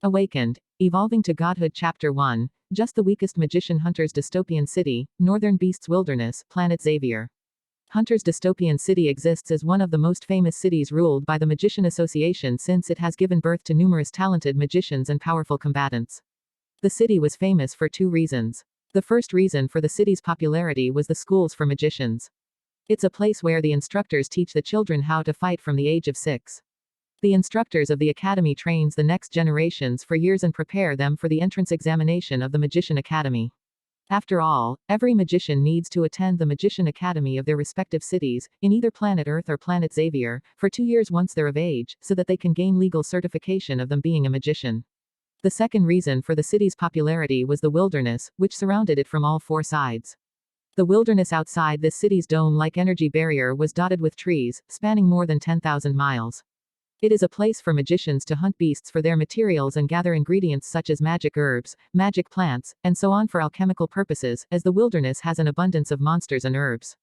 Awakened. Evolving to Godhood Chapter 1. Just the weakest magician Hunter's dystopian city, Northern Beasts Wilderness, Planet Xavier. Hunter's dystopian city exists as one of the most famous cities ruled by the Magician Association since it has given birth to numerous talented magicians and powerful combatants. The city was famous for two reasons. The first reason for the city's popularity was the schools for magicians. It's a place where the instructors teach the children how to fight from the age of 6. The instructors of the academy trains the next generations for years and prepare them for the entrance examination of the Magician Academy. After all, every magician needs to attend the Magician Academy of their respective cities, in either Planet Earth or Planet Xavier, for 2 years once they're of age, so that they can gain legal certification of them being a magician. The second reason for the city's popularity was the wilderness, which surrounded it from all 4 sides. The wilderness outside this city's dome-like energy barrier was dotted with trees, spanning more than 10,000 miles. It is a place for magicians to hunt beasts for their materials and gather ingredients such as magic herbs, magic plants, and so on for alchemical purposes, as the wilderness has an abundance of monsters and herbs.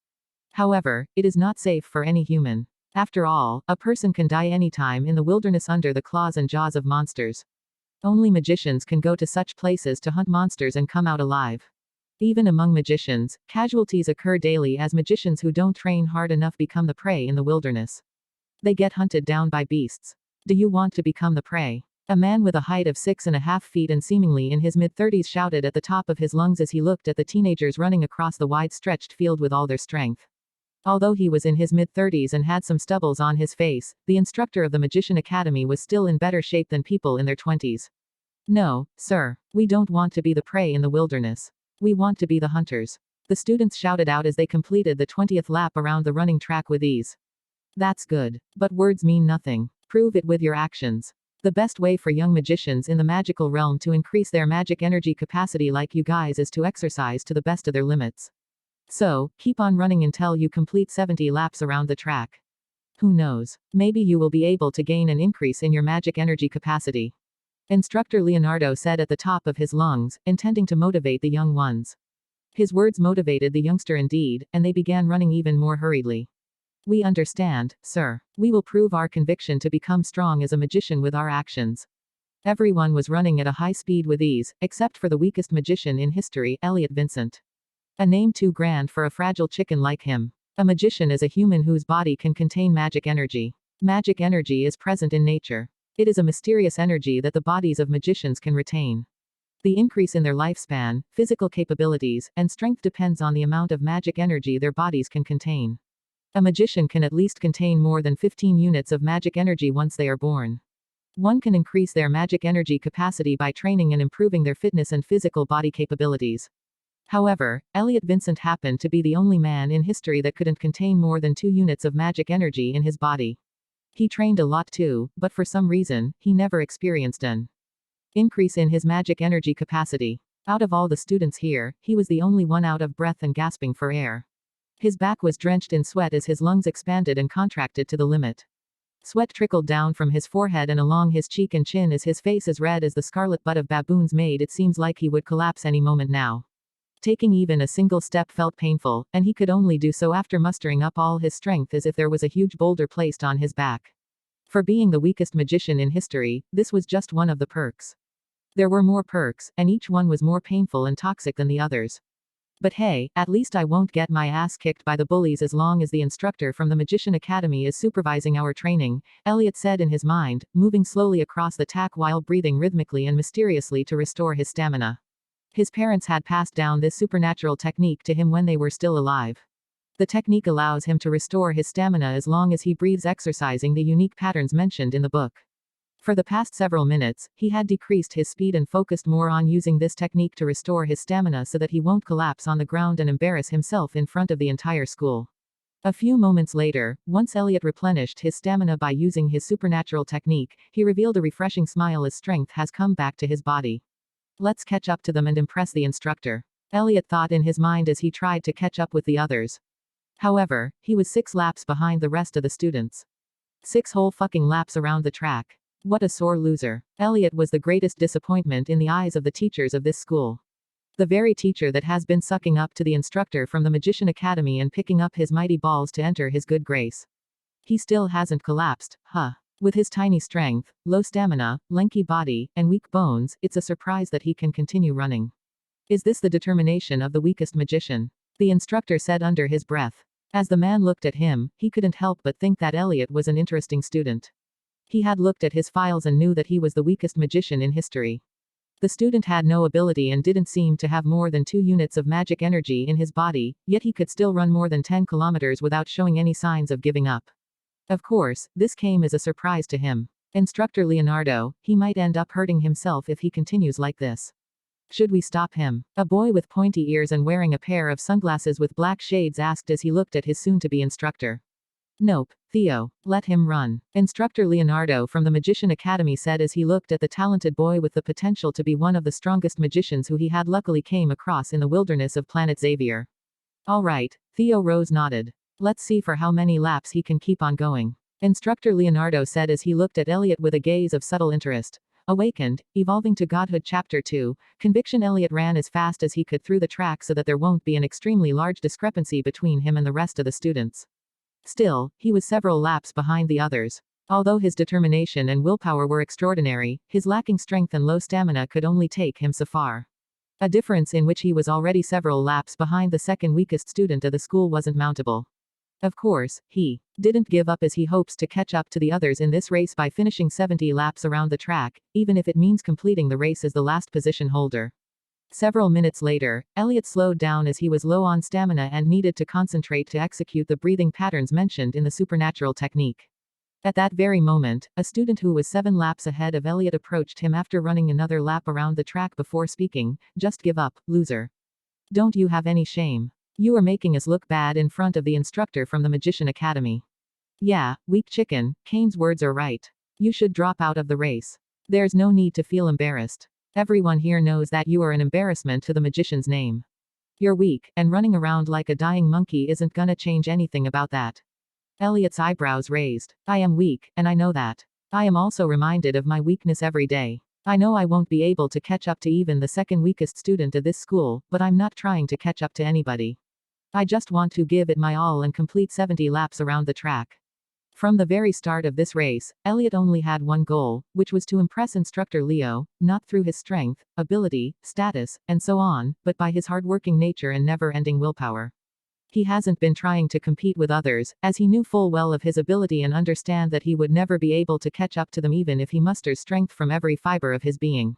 However, it is not safe for any human. After all, a person can die anytime in the wilderness under the claws and jaws of monsters. Only magicians can go to such places to hunt monsters and come out alive. Even among magicians, casualties occur daily as magicians who don't train hard enough become the prey in the wilderness. They get hunted down by beasts. Do you want to become the prey? A man with a height of 6.5 feet and seemingly in his mid-30s shouted at the top of his lungs as he looked at the teenagers running across the wide-stretched field with all their strength. Although he was in his mid-30s and had some stubbles on his face, the instructor of the Magician Academy was still in better shape than people in their 20s. No, sir. We don't want to be the prey in the wilderness. We want to be the hunters. The students shouted out as they completed the 20th lap around the running track with ease. That's good. But words mean nothing. Prove it with your actions. The best way for young magicians in the magical realm to increase their magic energy capacity like you guys is to exercise to the best of their limits. So, keep on running until you complete 70 laps around the track. Who knows? Maybe you will be able to gain an increase in your magic energy capacity. Instructor Leonardo said at the top of his lungs, intending to motivate the young ones. His words motivated the youngster indeed, and they began running even more hurriedly. We understand, sir. We will prove our conviction to become strong as a magician with our actions. Everyone was running at a high speed with ease, except for the weakest magician in history, Elliot Vincent. A name too grand for a fragile chicken like him. A magician is a human whose body can contain magic energy. Magic energy is present in nature. It is a mysterious energy that the bodies of magicians can retain. The increase in their lifespan, physical capabilities, and strength depends on the amount of magic energy their bodies can contain. A magician can at least contain more than 15 units of magic energy once they are born. One can increase their magic energy capacity by training and improving their fitness and physical body capabilities. However, Elliot Vincent happened to be the only man in history that couldn't contain more than 2 units of magic energy in his body. He trained a lot too, but for some reason, he never experienced an increase in his magic energy capacity. Out of all the students here, he was the only one out of breath and gasping for air. His back was drenched in sweat as his lungs expanded and contracted to the limit. Sweat trickled down from his forehead and along his cheek and chin as his face as red as the scarlet butt of baboons made it seems like he would collapse any moment now. Taking even a single step felt painful, and he could only do so after mustering up all his strength as if there was a huge boulder placed on his back. For being the weakest magician in history, this was just one of the perks. There were more perks, and each one was more painful and toxic than the others. But hey, at least I won't get my ass kicked by the bullies as long as the instructor from the Magician Academy is supervising our training, Elliot said in his mind, moving slowly across the track while breathing rhythmically and mysteriously to restore his stamina. His parents had passed down this supernatural technique to him when they were still alive. The technique allows him to restore his stamina as long as he breathes, exercising the unique patterns mentioned in the book. For the past several minutes, he had decreased his speed and focused more on using this technique to restore his stamina so that he won't collapse on the ground and embarrass himself in front of the entire school. A few moments later, once Elliot replenished his stamina by using his supernatural technique, he revealed a refreshing smile as strength has come back to his body. Let's catch up to them and impress the instructor. Elliot thought in his mind as he tried to catch up with the others. However, he was 6 laps behind the rest of the students. 6 whole fucking laps around the track. What a sore loser. Elliot was the greatest disappointment in the eyes of the teachers of this school. The very teacher that has been sucking up to the instructor from the Magician Academy and picking up his mighty balls to enter his good grace. He still hasn't collapsed, huh? With his tiny strength, low stamina, lanky body, and weak bones, it's a surprise that he can continue running. Is this the determination of the weakest magician? The instructor said under his breath. As the man looked at him, he couldn't help but think that Elliot was an interesting student. He had looked at his files and knew that he was the weakest magician in history. The student had no ability and didn't seem to have more than 2 units of magic energy in his body, yet he could still run more than 10 kilometers without showing any signs of giving up. Of course, this came as a surprise to him. Instructor Leonardo, he might end up hurting himself if he continues like this. Should we stop him? A boy with pointy ears and wearing a pair of sunglasses with black shades asked as he looked at his soon-to-be instructor. Nope, Theo. Let him run. Instructor Leonardo from the Magician Academy said as he looked at the talented boy with the potential to be one of the strongest magicians who he had luckily came across in the wilderness of planet Xavier. All right, Theo Rose nodded. Let's see for how many laps he can keep on going. Instructor Leonardo said as he looked at Elliot with a gaze of subtle interest. Awakened, evolving to Godhood Chapter 2, Conviction. Elliot ran as fast as he could through the track so that there won't be an extremely large discrepancy between him and the rest of the students. Still, he was several laps behind the others. Although his determination and willpower were extraordinary, his lacking strength and low stamina could only take him so far. A difference in which he was already several laps behind the second weakest student of the school wasn't mountable. Of course, he didn't give up as he hopes to catch up to the others in this race by finishing 70 laps around the track, even if it means completing the race as the last position holder. Several minutes later, Elliot slowed down as he was low on stamina and needed to concentrate to execute the breathing patterns mentioned in the supernatural technique. At that very moment, a student who was 7 laps ahead of Elliot approached him after running another lap around the track before speaking. Just give up, loser. Don't you have any shame? You are making us look bad in front of the instructor from the Magician Academy. Yeah, weak chicken, Kane's words are right. You should drop out of the race. There's no need to feel embarrassed. Everyone here knows that you are an embarrassment to the magician's name. You're weak, and running around like a dying monkey isn't gonna change anything about that. Elliot's eyebrows raised. I am weak, and I know that. I am also reminded of my weakness every day. I know I won't be able to catch up to even the second weakest student of this school, but I'm not trying to catch up to anybody. I just want to give it my all and complete 70 laps around the track. From the very start of this race, Elliot only had one goal, which was to impress Instructor Leo, not through his strength, ability, status, and so on, but by his hardworking nature and never-ending willpower. He hasn't been trying to compete with others, as he knew full well of his ability and understand that he would never be able to catch up to them even if he musters strength from every fiber of his being.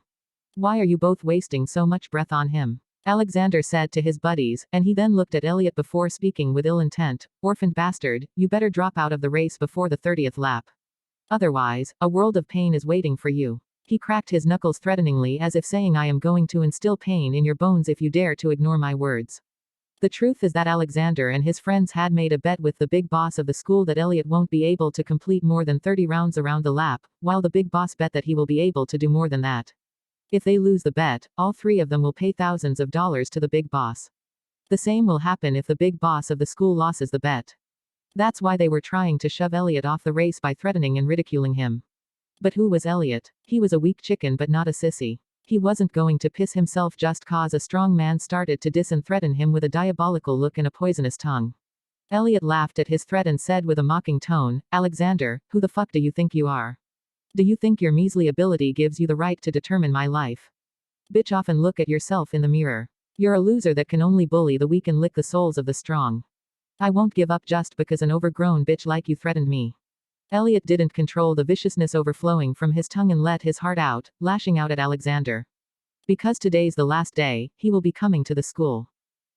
Why are you both wasting so much breath on him? Alexander said to his buddies, and he then looked at Elliot before speaking with ill intent. Orphaned bastard, you better drop out of the race before the 30th lap. Otherwise, a world of pain is waiting for you. He cracked his knuckles threateningly as if saying I am going to instill pain in your bones if you dare to ignore my words. The truth is that Alexander and his friends had made a bet with the big boss of the school that Elliot won't be able to complete more than 30 rounds around the lap, while the big boss bet that he will be able to do more than that. If they lose the bet, all 3 of them will pay thousands of dollars to the big boss. The same will happen if the big boss of the school loses the bet. That's why they were trying to shove Elliot off the race by threatening and ridiculing him. But who was Elliot? He was a weak chicken but not a sissy. He wasn't going to piss himself just cause a strong man started to diss and threaten him with a diabolical look and a poisonous tongue. Elliot laughed at his threat and said with a mocking tone, Alexander, who the fuck do you think you are? Do you think your measly ability gives you the right to determine my life? Bitch, off and look at yourself in the mirror. You're a loser that can only bully the weak and lick the souls of the strong. I won't give up just because an overgrown bitch like you threatened me. Elliot didn't control the viciousness overflowing from his tongue and let his heart out, lashing out at Alexander. Because today's the last day, he will be coming to the school.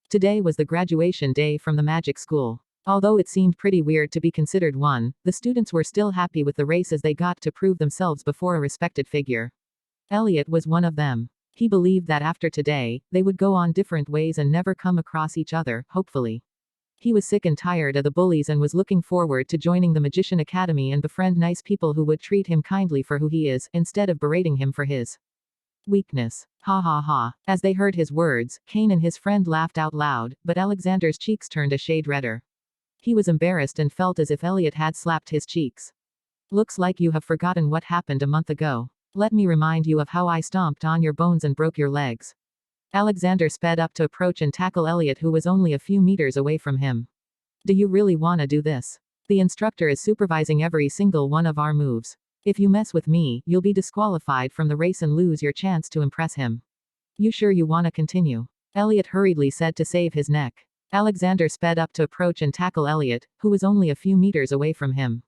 Today was the graduation day from the magic school. Although it seemed pretty weird to be considered one, the students were still happy with the race as they got to prove themselves before a respected figure. Elliot was one of them. He believed that after today, they would go on different ways and never come across each other, hopefully. He was sick and tired of the bullies and was looking forward to joining the Magician Academy and befriend nice people who would treat him kindly for who he is, instead of berating him for his weakness. Ha ha ha. As they heard his words, Kane and his friend laughed out loud, but Alexander's cheeks turned a shade redder. He was embarrassed and felt as if Elliot had slapped his cheeks. Looks like you have forgotten what happened a month ago. Let me remind you of how I stomped on your bones and broke your legs. Alexander sped up to approach and tackle Elliot, who was only a few meters away from him. Do you really wanna do this? The instructor is supervising every single one of our moves. If you mess with me, you'll be disqualified from the race and lose your chance to impress him. You sure you wanna continue? Elliot hurriedly said to save his neck. Alexander sped up to approach and tackle Elliot, who was only a few meters away from him.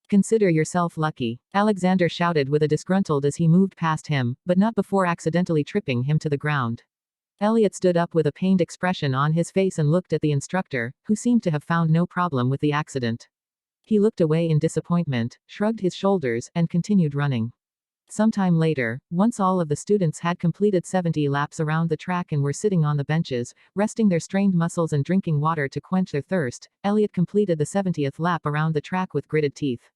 Consider yourself lucky, Alexander shouted with a disgruntled as he moved past him, but not before accidentally tripping him to the ground. Elliot stood up with a pained expression on his face and looked at the instructor, who seemed to have found no problem with the accident. He looked away in disappointment, shrugged his shoulders, and continued running. Sometime later, once all of the students had completed 70 laps around the track and were sitting on the benches, resting their strained muscles and drinking water to quench their thirst, Elliot completed the 70th lap around the track with gritted teeth.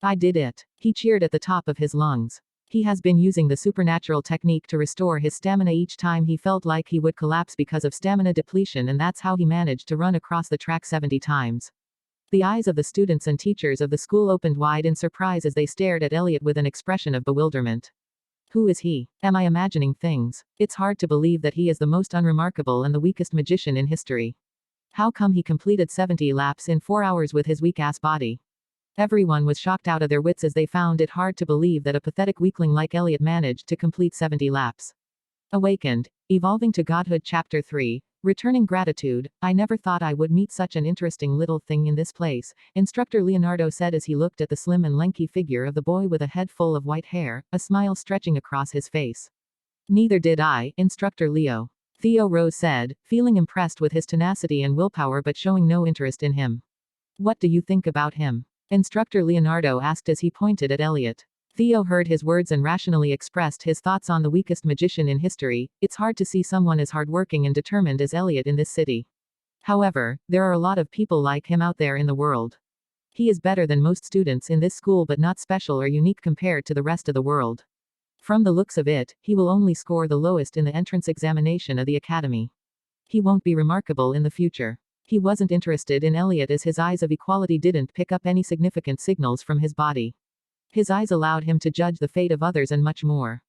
I did it. He cheered at the top of his lungs. He has been using the supernatural technique to restore his stamina each time he felt like he would collapse because of stamina depletion, and that's how he managed to run across the track 70 times. The eyes of the students and teachers of the school opened wide in surprise as they stared at Elliot with an expression of bewilderment. Who is he? Am I imagining things? It's hard to believe that he is the most unremarkable and the weakest magician in history. How come he completed 70 laps in 4 hours with his weak-ass body? Everyone was shocked out of their wits as they found it hard to believe that a pathetic weakling like Elliot managed to complete 70 laps. Awakened, Evolving to Godhood Chapter 3, Returning Gratitude. I never thought I would meet such an interesting little thing in this place, Instructor Leonardo said as he looked at the slim and lanky figure of the boy with a head full of white hair, a smile stretching across his face. Neither did I, Instructor Leo. Theo Rose said, feeling impressed with his tenacity and willpower but showing no interest in him. What do you think about him? Instructor Leonardo asked as he pointed at Elliot. Theo heard his words and rationally expressed his thoughts on the weakest magician in history. It's hard to see someone as hardworking and determined as Elliot in this city. However, there are a lot of people like him out there in the world. He is better than most students in this school but not special or unique compared to the rest of the world. From the looks of it, he will only score the lowest in the entrance examination of the academy. He won't be remarkable in the future. He wasn't interested in Elliot as his eyes of equality didn't pick up any significant signals from his body. His eyes allowed him to judge the fate of others and much more.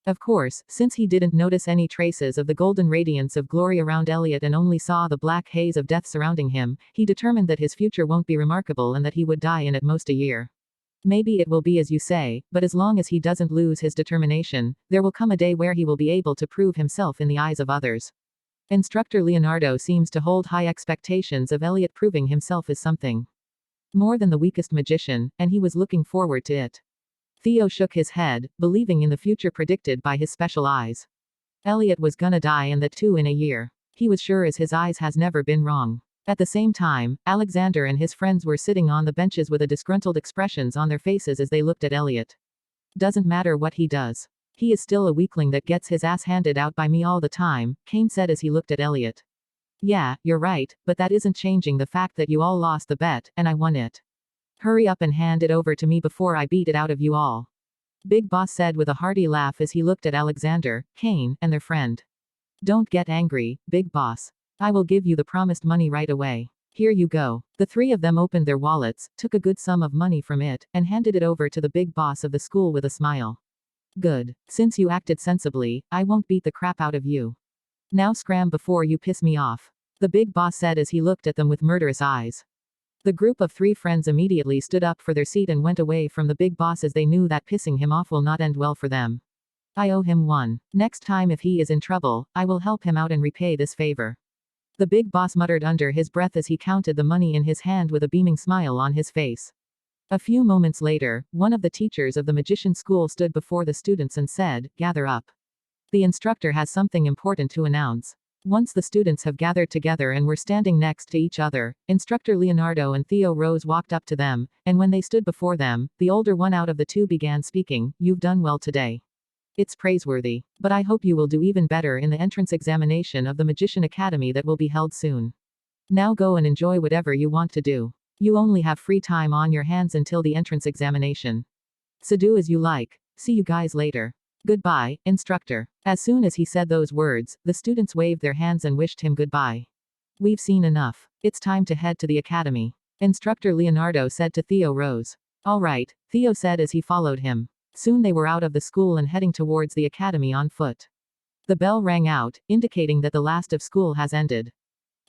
Of course, since he didn't notice any traces of the golden radiance of glory around Elliot and only saw the black haze of death surrounding him, he determined that his future won't be remarkable and that he would die in at most a year. Maybe it will be as you say, but as long as he doesn't lose his determination, there will come a day where he will be able to prove himself in the eyes of others. Instructor Leonardo seems to hold high expectations of Elliot proving himself as something more than the weakest magician, and he was looking forward to it. Theo shook his head, believing in the future predicted by his special eyes. Elliot was gonna die, and that too in a year. He was sure as his eyes has never been wrong. At the same time, Alexander and his friends were sitting on the benches with a disgruntled expressions on their faces as they looked at Elliot. Doesn't matter what he does. He is still a weakling that gets his ass handed out by me all the time, Kane said as he looked at Elliot. Yeah, you're right, but that isn't changing the fact that you all lost the bet, and I won it. Hurry up and hand it over to me before I beat it out of you all. Big Boss said with a hearty laugh as he looked at Alexander, Kane, and their friend. Don't get angry, Big Boss. I will give you the promised money right away. Here you go. The three of them opened their wallets, took a good sum of money from it, and handed it over to the big boss of the school with a smile. Good. Since you acted sensibly, I won't beat the crap out of you. Now scram before you piss me off. The big boss said as he looked at them with murderous eyes. The group of three friends immediately stood up for their seat and went away from the big boss as they knew that pissing him off will not end well for them. I owe him one. Next time if he is in trouble, I will help him out and repay this favor. The big boss muttered under his breath as he counted the money in his hand with a beaming smile on his face. A few moments later, one of the teachers of the magician school stood before the students and said, "Gather up. The instructor has something important to announce." Once the students have gathered together and were standing next to each other, Instructor Leonardo and Theo Rose walked up to them, and when they stood before them, the older one out of the two began speaking. You've done well today. It's praiseworthy. But I hope you will do even better in the entrance examination of the Magician Academy that will be held soon. Now go and enjoy whatever you want to do. You only have free time on your hands until the entrance examination. So do as you like. See you guys later. Goodbye, Instructor. As soon as he said those words, the students waved their hands and wished him goodbye. We've seen enough. It's time to head to the academy. Instructor Leonardo said to Theo Rose. All right, Theo said as he followed him. Soon they were out of the school and heading towards the academy on foot. The bell rang out, indicating that the last of school has ended.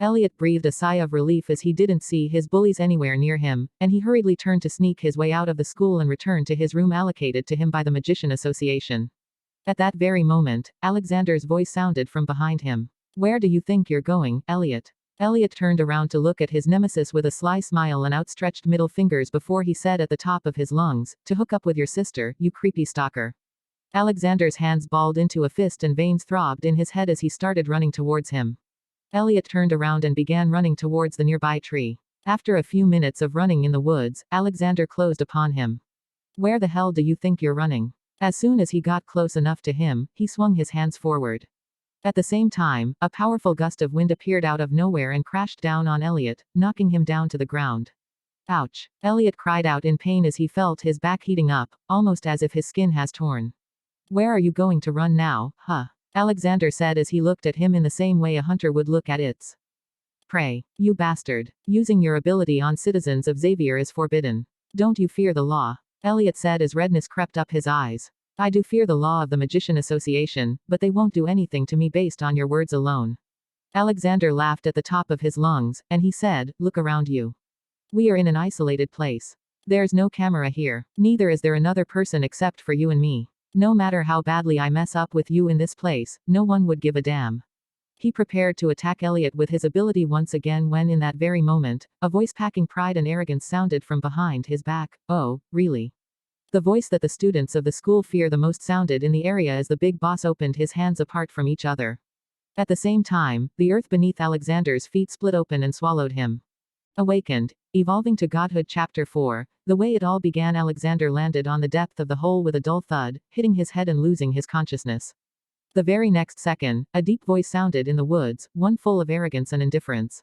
Elliot breathed a sigh of relief as he didn't see his bullies anywhere near him, and he hurriedly turned to sneak his way out of the school and return to his room allocated to him by the Magician Association. At that very moment, Alexander's voice sounded from behind him. "Where do you think you're going, Elliot?" Elliot turned around to look at his nemesis with a sly smile and outstretched middle fingers before he said at the top of his lungs, "To hook up with your sister, you creepy stalker." Alexander's hands balled into a fist and veins throbbed in his head as he started running towards him. Elliot turned around and began running towards the nearby tree. After a few minutes of running in the woods, Alexander closed upon him. "Where the hell do you think you're running?" As soon as he got close enough to him, he swung his hands forward. At the same time, a powerful gust of wind appeared out of nowhere and crashed down on Elliot, knocking him down to the ground. "Ouch!" Elliot cried out in pain as he felt his back heating up, almost as if his skin has torn. "Where are you going to run now, huh?" Alexander said as he looked at him in the same way a hunter would look at its prey. "You bastard. Using your ability on citizens of Xavier is forbidden. Don't you fear the law?" Elliot said as redness crept up his eyes. "I do fear the law of the Magician Association, but they won't do anything to me based on your words alone." Alexander laughed at the top of his lungs, and he said, "Look around you. We are in an isolated place. There's no camera here. Neither is there another person except for you and me. No matter how badly I mess up with you in this place, no one would give a damn." He prepared to attack Elliot with his ability once again when in that very moment, a voice packing pride and arrogance sounded from behind his back. "Oh, really?" The voice that the students of the school fear the most sounded in the area as the big boss opened his hands apart from each other. At the same time, the earth beneath Alexander's feet split open and swallowed him. Awakened. Evolving to Godhood Chapter 4, the way it all began. Alexander landed on the depth of the hole with a dull thud, hitting his head and losing his consciousness. The very next second, a deep voice sounded in the woods, one full of arrogance and indifference.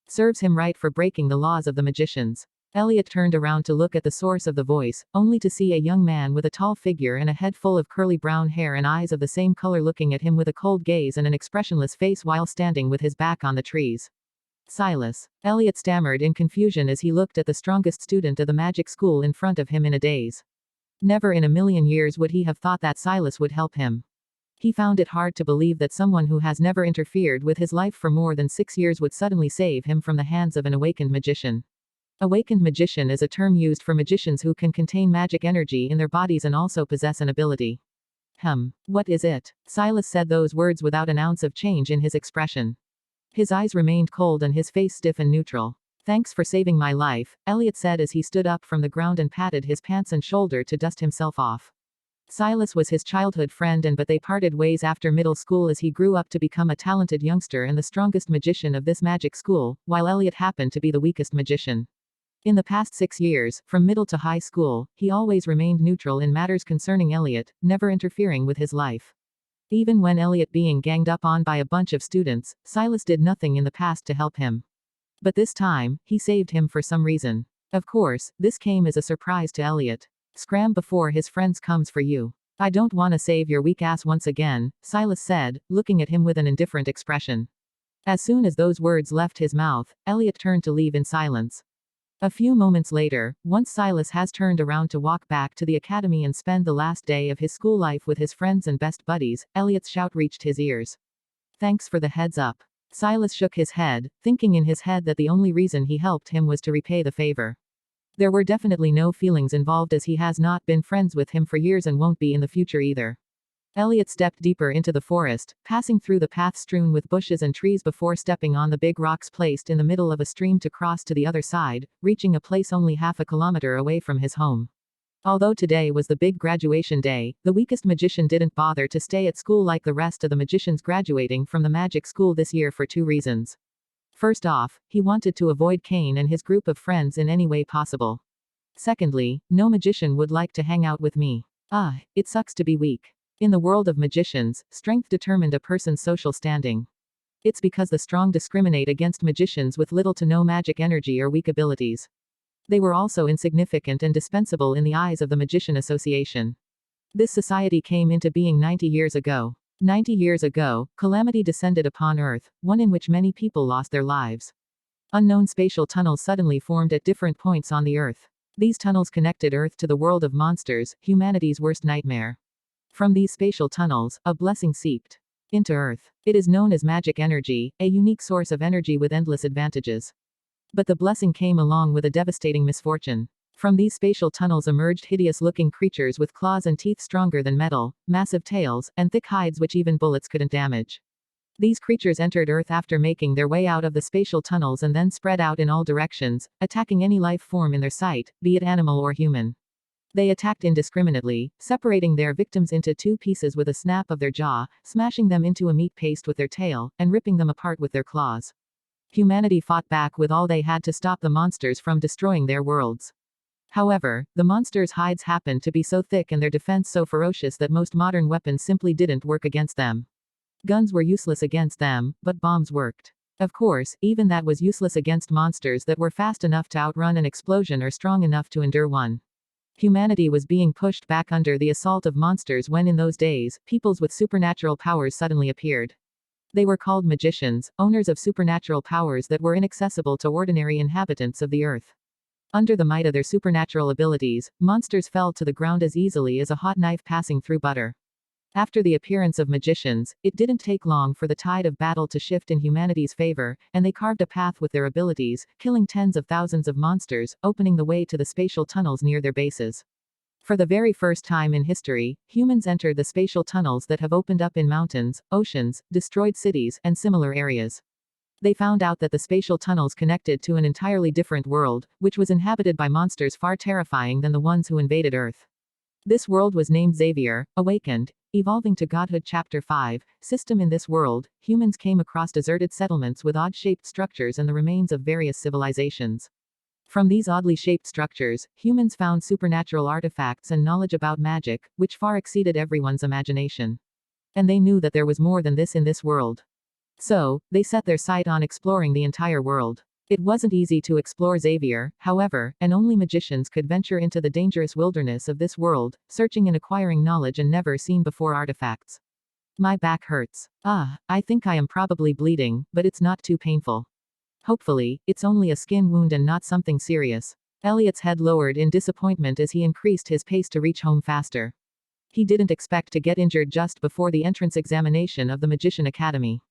"Serves him right for breaking the laws of the magicians." Elliot turned around to look at the source of the voice, only to see a young man with a tall figure and a head full of curly brown hair and eyes of the same color looking at him with a cold gaze and an expressionless face while standing with his back on the trees. "Silas." Elliot stammered in confusion as he looked at the strongest student of the magic school in front of him in a daze. Never in a million years would he have thought that Silas would help him. He found it hard to believe that someone who has never interfered with his life for more than 6 years would suddenly save him from the hands of an awakened magician. Awakened magician is a term used for magicians who can contain magic energy in their bodies and also possess an ability. What is it?" Silas said those words without an ounce of change in his expression. His eyes remained cold and his face stiff and neutral. "Thanks for saving my life," Elliot said as he stood up from the ground and patted his pants and shoulder to dust himself off. Silas was his childhood friend but they parted ways after middle school as he grew up to become a talented youngster and the strongest magician of this magic school, while Elliot happened to be the weakest magician. In the past 6 years, from middle to high school, he always remained neutral in matters concerning Elliot, never interfering with his life. Even when Elliot being ganged up on by a bunch of students, Silas did nothing in the past to help him. But this time, he saved him for some reason. Of course, this came as a surprise to Elliot. "Scram before his friends comes for you. I don't wanna save your weak ass once again," Silas said, looking at him with an indifferent expression. As soon as those words left his mouth, Elliot turned to leave in silence. A few moments later, once Silas has turned around to walk back to the academy and spend the last day of his school life with his friends and best buddies, Elliot's shout reached his ears. "Thanks for the heads up." Silas shook his head, thinking in his head that the only reason he helped him was to repay the favor. There were definitely no feelings involved as he has not been friends with him for years and won't be in the future either. Elliot stepped deeper into the forest, passing through the path strewn with bushes and trees before stepping on the big rocks placed in the middle of a stream to cross to the other side, reaching a place only half a kilometer away from his home. Although today was the big graduation day, the weakest magician didn't bother to stay at school like the rest of the magicians graduating from the magic school this year for 2 reasons. First off, he wanted to avoid Kane and his group of friends in any way possible. Secondly, no magician would like to hang out with me. It sucks to be weak. In the world of magicians, strength determined a person's social standing. It's because the strong discriminate against magicians with little to no magic energy or weak abilities. They were also insignificant and dispensable in the eyes of the Magician Association. This society came into being 90 years ago. 90 years ago, calamity descended upon Earth, one in which many people lost their lives. Unknown spatial tunnels suddenly formed at different points on the Earth. These tunnels connected Earth to the world of monsters, humanity's worst nightmare. From these spatial tunnels, a blessing seeped. into Earth. It is known as magic energy, a unique source of energy with endless advantages. But the blessing came along with a devastating misfortune. From these spatial tunnels emerged hideous-looking creatures with claws and teeth stronger than metal, massive tails, and thick hides which even bullets couldn't damage. These creatures entered Earth after making their way out of the spatial tunnels and then spread out in all directions, attacking any life form in their sight, be it animal or human. They attacked indiscriminately, separating their victims into two pieces with a snap of their jaw, smashing them into a meat paste with their tail, and ripping them apart with their claws. Humanity fought back with all they had to stop the monsters from destroying their worlds. However, the monsters' hides happened to be so thick and their defense so ferocious that most modern weapons simply didn't work against them. Guns were useless against them, but bombs worked. Of course, even that was useless against monsters that were fast enough to outrun an explosion or strong enough to endure one. Humanity was being pushed back under the assault of monsters when in those days, peoples with supernatural powers suddenly appeared. They were called magicians, owners of supernatural powers that were inaccessible to ordinary inhabitants of the earth. Under the might of their supernatural abilities, monsters fell to the ground as easily as a hot knife passing through butter. After the appearance of magicians, it didn't take long for the tide of battle to shift in humanity's favor, and they carved a path with their abilities, killing tens of thousands of monsters, opening the way to the spatial tunnels near their bases. For the very first time in history, humans entered the spatial tunnels that have opened up in mountains, oceans, destroyed cities, and similar areas. They found out that the spatial tunnels connected to an entirely different world, which was inhabited by monsters far terrifying than the ones who invaded Earth. This world was named Xavier, Awakened. Evolving to Godhood Chapter 5, System. In this world, humans came across deserted settlements with odd-shaped structures and the remains of various civilizations. From these oddly shaped structures, humans found supernatural artifacts and knowledge about magic, which far exceeded everyone's imagination. And they knew that there was more than this in this world. So, they set their sight on exploring the entire world. It wasn't easy to explore Xavier, however, and only magicians could venture into the dangerous wilderness of this world, searching and acquiring knowledge and never-seen-before artifacts. My back hurts. I think I am probably bleeding, but it's not too painful. Hopefully, it's only a skin wound and not something serious. Elliot's head lowered in disappointment as he increased his pace to reach home faster. He didn't expect to get injured just before the entrance examination of the Magician Academy.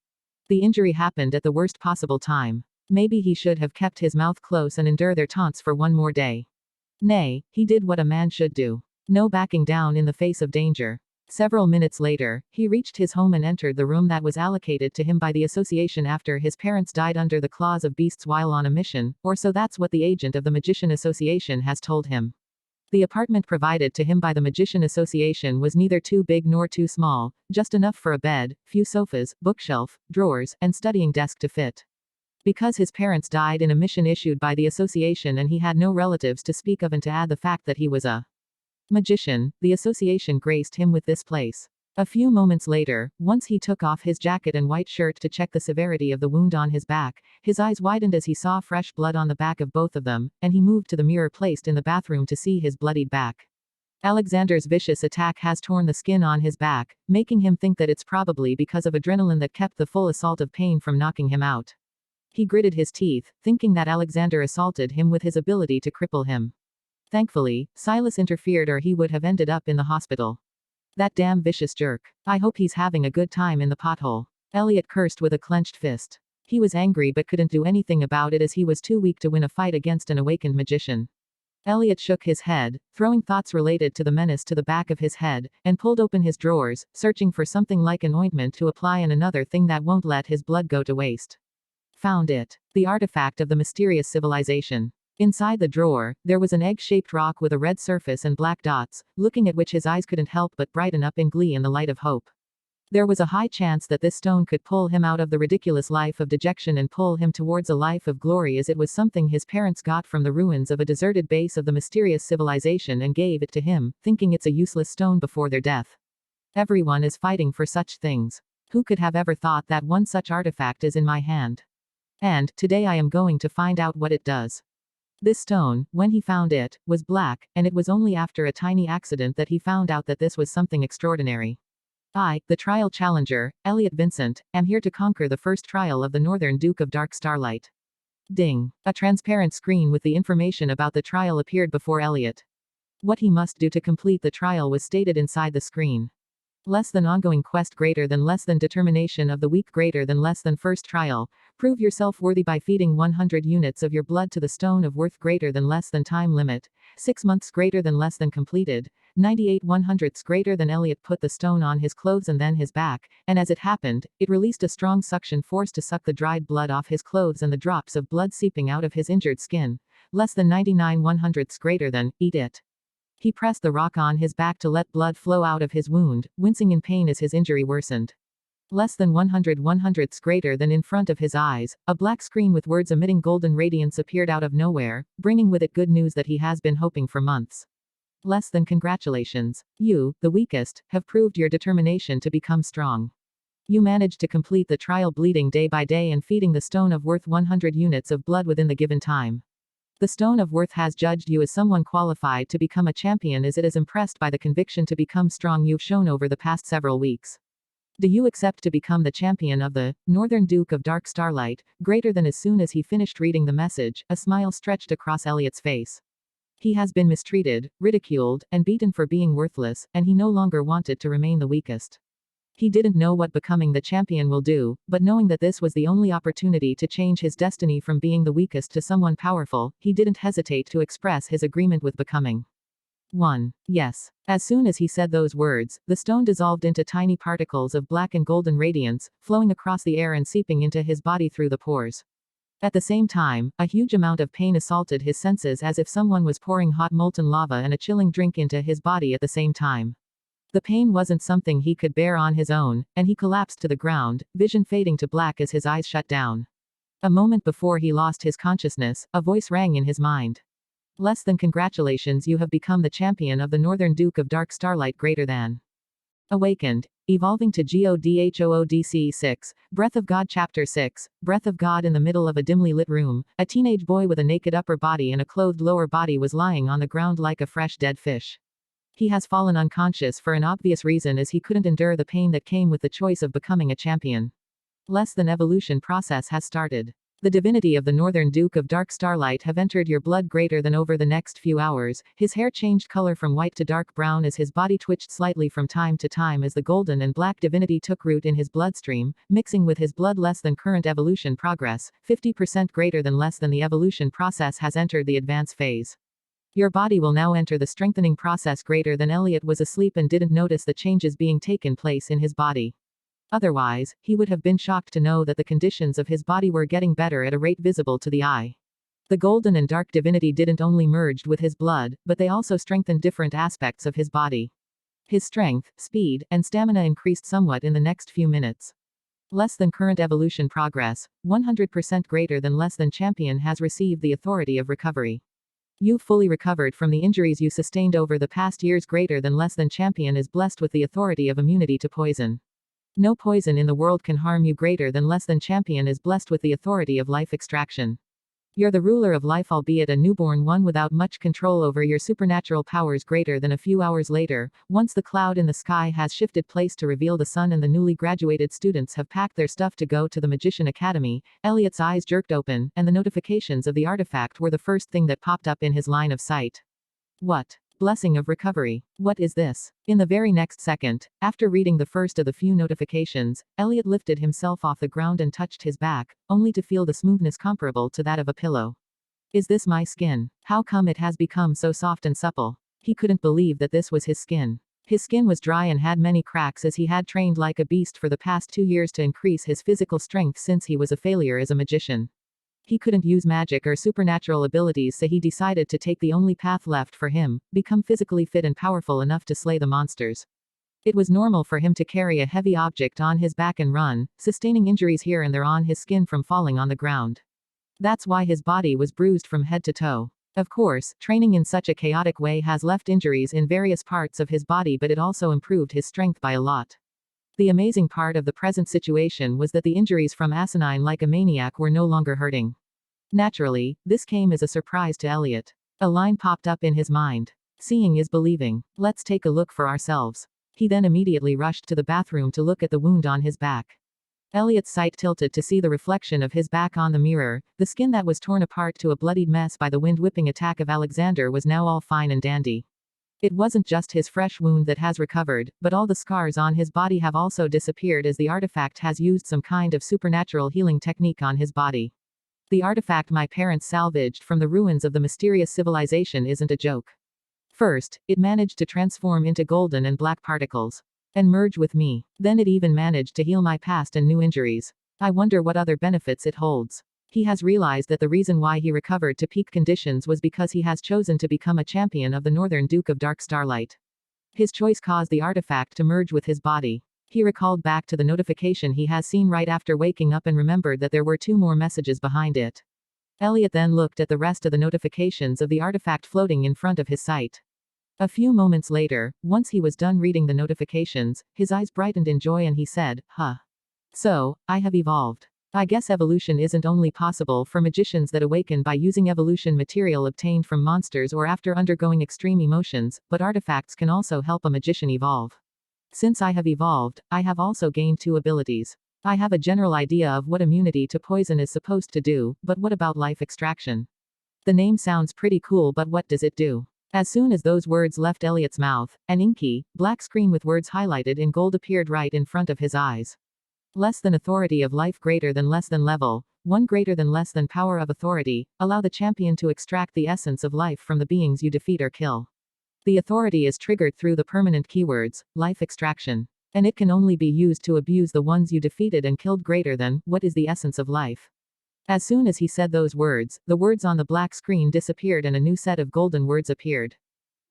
The injury happened at the worst possible time. Maybe he should have kept his mouth close and endure their taunts for one more day. Nay, he did what a man should do. No backing down in the face of danger. Several minutes later, he reached his home and entered the room that was allocated to him by the association after his parents died under the claws of beasts while on a mission, or so that's what the agent of the Magician Association has told him. The apartment provided to him by the Magician Association was neither too big nor too small, just enough for a bed, few sofas, bookshelf, drawers, and studying desk to fit. Because his parents died in a mission issued by the association and he had no relatives to speak of, and to add the fact that he was a magician, the association graced him with this place. A few moments later, once he took off his jacket and white shirt to check the severity of the wound on his back, his eyes widened as he saw fresh blood on the back of both of them, and he moved to the mirror placed in the bathroom to see his bloodied back. Alexander's vicious attack has torn the skin on his back, making him think that it's probably because of adrenaline that kept the full assault of pain from knocking him out. He gritted his teeth, thinking that Alexander assaulted him with his ability to cripple him. Thankfully, Silas interfered or he would have ended up in the hospital. That damn vicious jerk. I hope he's having a good time in the pothole. Elliot cursed with a clenched fist. He was angry but couldn't do anything about it as he was too weak to win a fight against an awakened magician. Elliot shook his head, throwing thoughts related to the menace to the back of his head, and pulled open his drawers, searching for something like an ointment to apply and another thing that won't let his blood go to waste. Found it. The artifact of the mysterious civilization. Inside the drawer, there was an egg-shaped rock with a red surface and black dots, looking at which his eyes couldn't help but brighten up in glee in the light of hope. There was a high chance that this stone could pull him out of the ridiculous life of dejection and pull him towards a life of glory, as it was something his parents got from the ruins of a deserted base of the mysterious civilization and gave it to him, thinking it's a useless stone before their death. Everyone is fighting for such things. Who could have ever thought that one such artifact is in my hand? And, today I am going to find out what it does. This stone, when he found it, was black, and it was only after a tiny accident that he found out that this was something extraordinary. I, the trial challenger, Elliot Vincent, am here to conquer the first trial of the Northern Duke of Dark Starlight. Ding. A transparent screen with the information about the trial appeared before Elliot. What he must do to complete the trial was stated inside the screen. Less than ongoing quest greater than less than determination of the week greater than less than first trial. Prove yourself worthy by feeding 100 units of your blood to the stone of worth greater than less than time limit. 6 months greater than less than completed. 98 100ths greater than. Elliot put the stone on his clothes and then his back, and as it happened, it released a strong suction force to suck the dried blood off his clothes and the drops of blood seeping out of his injured skin. Less than 99 100ths greater than. Eat it. He pressed the rock on his back to let blood flow out of his wound, wincing in pain as his injury worsened. Less than 100 100ths greater than. In front of his eyes, a black screen with words emitting golden radiance appeared out of nowhere, bringing with it good news that he has been hoping for months. Less than. Congratulations. You, the weakest, have proved your determination to become strong. You managed to complete the trial, bleeding day by day and feeding the stone of worth 100 units of blood within the given time. The Stone of Worth has judged you as someone qualified to become a champion, as it is impressed by the conviction to become strong you've shown over the past several weeks. Do you accept to become the champion of the Northern Duke of Dark Starlight, greater than? As soon as he finished reading the message, a smile stretched across Elliot's face. He has been mistreated, ridiculed, and beaten for being worthless, and he no longer wanted to remain the weakest. He didn't know what becoming the champion will do, but knowing that this was the only opportunity to change his destiny from being the weakest to someone powerful, he didn't hesitate to express his agreement with becoming 1. Yes. As soon as he said those words, the stone dissolved into tiny particles of black and golden radiance, flowing across the air and seeping into his body through the pores. At the same time, a huge amount of pain assaulted his senses, as if someone was pouring hot molten lava and a chilling drink into his body at the same time. The pain wasn't something he could bear on his own, and he collapsed to the ground, vision fading to black as his eyes shut down. A moment before he lost his consciousness, a voice rang in his mind. Less than. Congratulations, you have become the champion of the Northern Duke of Dark Starlight, greater than. Awakened. Evolving to Godhood 6, Breath of God Chapter 6, Breath of God. In the middle of a dimly lit room, a teenage boy with a naked upper body and a clothed lower body was lying on the ground like a fresh dead fish. He has fallen unconscious for an obvious reason, as he couldn't endure the pain that came with the choice of becoming a champion. Less than. Evolution process has started. The divinity of the Northern Duke of Dark Starlight have entered your blood, greater than. Over the next few hours, his hair changed color from white to dark brown as his body twitched slightly from time to time as the golden and black divinity took root in his bloodstream, mixing with his blood. Less than. Current evolution progress, 50% greater than. Less than. The evolution process has entered the advance phase. Your body will now enter the strengthening process, greater than. Elliot was asleep and didn't notice the changes being taken place in his body. Otherwise, he would have been shocked to know that the conditions of his body were getting better at a rate visible to the eye. The golden and dark divinity didn't only merged with his blood, but they also strengthened different aspects of his body. His strength, speed, and stamina increased somewhat in the next few minutes. Less than. Current evolution progress, 100% greater than. Less than. Champion has received the authority of recovery. You've fully recovered from the injuries you sustained over the past years, greater than. Less than. Champion is blessed with the authority of immunity to poison. No poison in the world can harm you, greater than. Less than. Champion is blessed with the authority of life extraction. You're the ruler of life, albeit a newborn one without much control over your supernatural powers, greater than. A few hours later, once the cloud in the sky has shifted place to reveal the sun and the newly graduated students have packed their stuff to go to the Magician Academy, Elliot's eyes jerked open, and the notifications of the artifact were the first thing that popped up in his line of sight. What? Blessing of recovery. What is this? In the very next second, after reading the first of the few notifications, Elliot lifted himself off the ground and touched his back, only to feel the smoothness comparable to that of a pillow. Is this my skin? How come it has become so soft and supple? He couldn't believe that this was his skin. His skin was dry and had many cracks, as he had trained like a beast for the past 2 years to increase his physical strength since he was a failure as a magician. He couldn't use magic or supernatural abilities, so he decided to take the only path left for him, become physically fit and powerful enough to slay the monsters. It was normal for him to carry a heavy object on his back and run, sustaining injuries here and there on his skin from falling on the ground. That's why his body was bruised from head to toe. Of course, training in such a chaotic way has left injuries in various parts of his body, but it also improved his strength by a lot. The amazing part of the present situation was that the injuries from asinine like a maniac were no longer hurting. Naturally, this came as a surprise to Elliot. A line popped up in his mind. Seeing is believing. Let's take a look for ourselves. He then immediately rushed to the bathroom to look at the wound on his back. Elliot's sight tilted to see the reflection of his back on the mirror. The skin that was torn apart to a bloodied mess by the wind-whipping attack of Alexander was now all fine and dandy. It wasn't just his fresh wound that has recovered, but all the scars on his body have also disappeared as the artifact has used some kind of supernatural healing technique on his body. The artifact my parents salvaged from the ruins of the mysterious civilization isn't a joke. First, it managed to transform into golden and black particles and merge with me. Then it even managed to heal my past and new injuries. I wonder what other benefits it holds. He has realized that the reason why he recovered to peak conditions was because he has chosen to become a champion of the Northern Duke of Dark Starlight. His choice caused the artifact to merge with his body. He recalled back to the notification he has seen right after waking up and remembered that there were 2 more messages behind it. Elliot then looked at the rest of the notifications of the artifact floating in front of his sight. A few moments later, once he was done reading the notifications, his eyes brightened in joy and he said, "Huh. So, I have evolved. I guess evolution isn't only possible for magicians that awaken by using evolution material obtained from monsters or after undergoing extreme emotions, but artifacts can also help a magician evolve. Since I have evolved, I have also gained 2 abilities. I have a general idea of what immunity to poison is supposed to do, but what about life extraction? The name sounds pretty cool, but what does it do?" As soon as those words left Elliot's mouth, an inky, black screen with words highlighted in gold appeared right in front of his eyes. Less than authority of life greater than less than level, 1 greater than less than power of authority, allow the champion to extract the essence of life from the beings you defeat or kill. The authority is triggered through the permanent keywords, life extraction. And it can only be used to abuse the ones you defeated and killed greater than, what is the essence of life. As soon as he said those words, the words on the black screen disappeared and a new set of golden words appeared.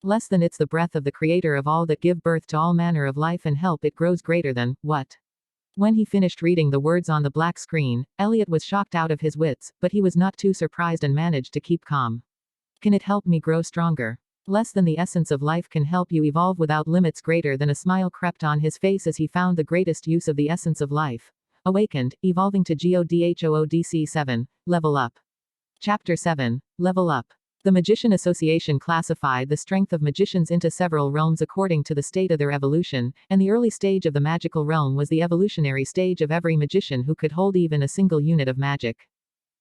Less than it's the breath of the creator of all that give birth to all manner of life and help it grows greater than, what? When he finished reading the words on the black screen, Elliot was shocked out of his wits, but he was not too surprised and managed to keep calm. Can it help me grow stronger? Less than the essence of life can help you evolve without limits greater than. A smile crept on his face as he found the greatest use of the essence of life. Awakened, evolving to Godhood 7, level up. Chapter 7, level up. The Magician Association classified the strength of magicians into several realms according to the state of their evolution, and the early stage of the magical realm was the evolutionary stage of every magician who could hold even a single unit of magic.